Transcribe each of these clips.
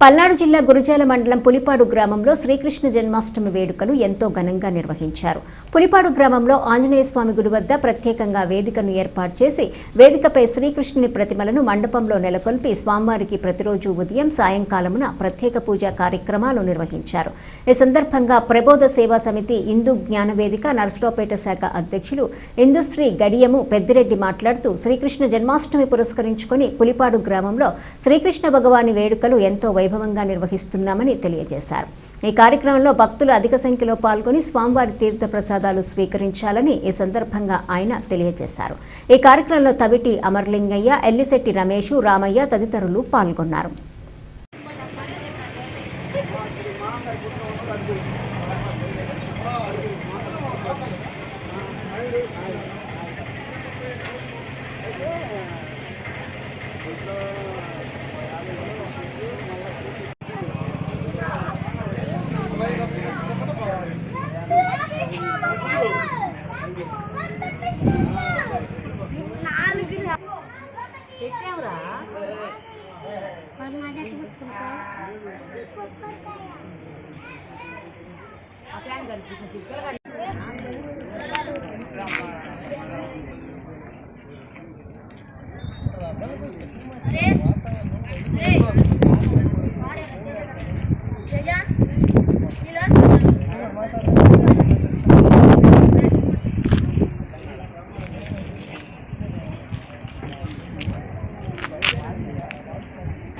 పల్నాడు జిల్లా గురజాల మండలం పులిపాడు గ్రామంలో శ్రీకృష్ణ జన్మాష్టమి వేడుకలు ఎంతో ఘనంగా నిర్వహించారు. పులిపాడు గ్రామంలో ఆంజనేయ స్వామి గుడి వద్ద ప్రత్యేకంగా వేదికను ఏర్పాటు చేసి వేదికపై శ్రీకృష్ణుని ప్రతిమలను మండపంలో నెలకొల్పి స్వామివారికి ప్రతిరోజు ఉదయం సాయంకాలమున ప్రత్యేక పూజా కార్యక్రమాలు నిర్వహించారు. ఈ సందర్భంగా ప్రబోధ సేవా సమితి హిందూ జ్ఞానవేదిక నర్సరావుపేట శాఖ అధ్యక్షులు ఇందుశ్రీ గడియము పెద్దిరెడ్డి మాట్లాడుతూ శ్రీకృష్ణ జన్మాష్టమి పురస్కరించుకుని పులిపాడు గ్రామంలో శ్రీకృష్ణ భగవాని వేడుకలు ఎంతో వైభవంగా నిర్వహిస్తున్నామని తెలియజేశారు. ఈ కార్యక్రమంలో భక్తులు అధిక సంఖ్యలో పాల్గొని స్వామివారి తీర్థ ప్రసాదాలు స్వీకరించాలని ఈ సందర్భంగా ఆయన తెలియజేశారు. ఈ కార్యక్రమంలో తవిటి అమర్లింగయ్య, ఎల్లిశెట్టి రమేష్, రామయ్య తదితరులు పాల్గొన్నారు.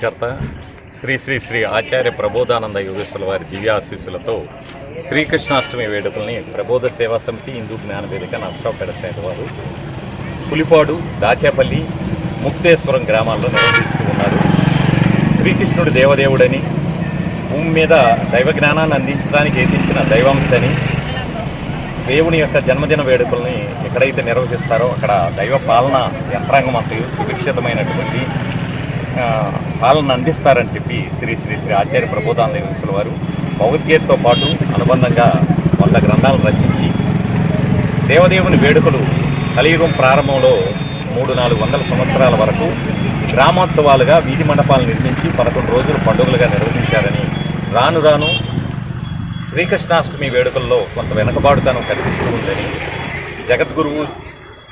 గత శ్రీ శ్రీ శ్రీ ఆచార్య ప్రబోధానంద యోగేశ్వర వారి దివ్యాశీస్సులతో శ్రీకృష్ణాష్టమి వేడుకల్ని ప్రబోధ సేవా సమితి హిందూ జ్ఞానవేదిక నర్సరావుపేట శాఖ వారు పులిపాడు, దాచేపల్లి, ముక్తేశ్వరం గ్రామాల్లో నిర్వహిస్తూ ఉన్నారు. శ్రీకృష్ణుడు దేవదేవుడని, భూమి మీద దైవ జ్ఞానాన్ని అందించడానికి ఏదించిన దైవాంశని, దేవుని యొక్క జన్మదిన వేడుకల్ని ఎక్కడైతే నిర్వహిస్తారో అక్కడ దైవ పాలన యంత్రాంగం అంతయు సురక్షితమైనటువంటి పాలన అందిస్తారని చెప్పి శ్రీ శ్రీ శ్రీ ఆచార్య ప్రబోధానంద యోగేశ్వర వారు భగవద్గీతతో పాటు అనుబంధంగా 100 గ్రంథాలను రచించి దేవదేవుని వేడుకలు కలియుగం ప్రారంభంలో 300-400 సంవత్సరాల వరకు గ్రామోత్సవాలుగా వీధి మండపాలు నిర్మించి 11 రోజులు పండుగలుగా నిర్వహించారని, రాను రాను శ్రీకృష్ణాష్టమి వేడుకల్లో కొంత వెనకబాటుతనం కనిపిస్తూ ఉందని, జగద్గురువు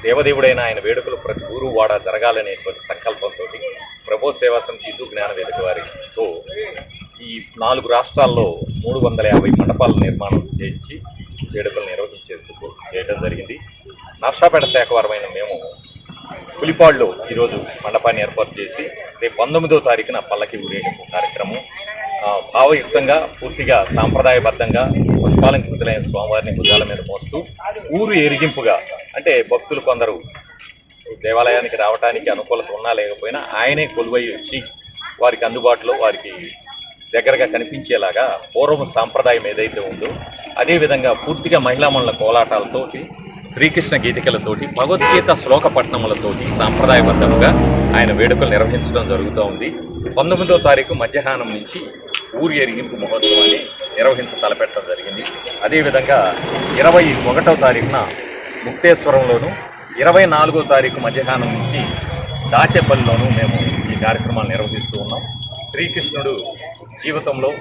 దేవదేవుడైన ఆయన వేడుకలు ప్రతి ఊరు వాడ జరగాలనేటువంటి సంకల్పంతో ప్రబోధ సేవా సమితి హిందూ జ్ఞానవేదిక వారితో ఈ 4 రాష్ట్రాల్లో 350 మండపాల నిర్మాణం చేయించి వేడుకలు నిర్వహించేందుకు చేయడం జరిగింది. నర్సరావుపేట శాఖ వారమైన మేము పులిపాడులో ఈరోజు మండపాన్ని ఏర్పాటు చేసి రేపు 19వ తారీఖున పల్లకి ఊరేగింపు కార్యక్రమం భావయుక్తంగా పూర్తిగా సాంప్రదాయబద్ధంగా పుష్పాలంకృతులైన స్వామివారిని భుజాల మీద మోస్తూ ఊరు ఎరిగింపుగా, అంటే భక్తులు కొందరు దేవాలయానికి రావడానికి అనుకూలత ఉన్నా లేకపోయినా ఆయనే కొలువై వచ్చి వారికి అందుబాటులో, వారికి దగ్గరగా కనిపించేలాగా పూర్వం సాంప్రదాయం ఏదైతే ఉందో అదేవిధంగా పూర్తిగా మహిళామణుల కోలాటాలతోటి, శ్రీకృష్ణ గీతికలతోటి, భగవద్గీత శ్లోక పఠనములతోటి సాంప్రదాయబద్ధంగా ఆయన వేడుకలు నిర్వహించడం జరుగుతూ ఉంది. 19వ తారీఖు మధ్యాహ్నం నుంచి ఊరి ఎరిగింపు మహోత్సవాన్ని తలపెట్టడం జరిగింది. అదేవిధంగా 21వ తారీఖున ముక్తేశ్వరంలోను, 24వ తారీఖు మధ్యాహ్నం నుంచి దాచేపల్లిలోనూ మేము ఈ కార్యక్రమాలు నిర్వహిస్తూ ఉన్నాం. శ్రీకృష్ణుడు జీవితంలో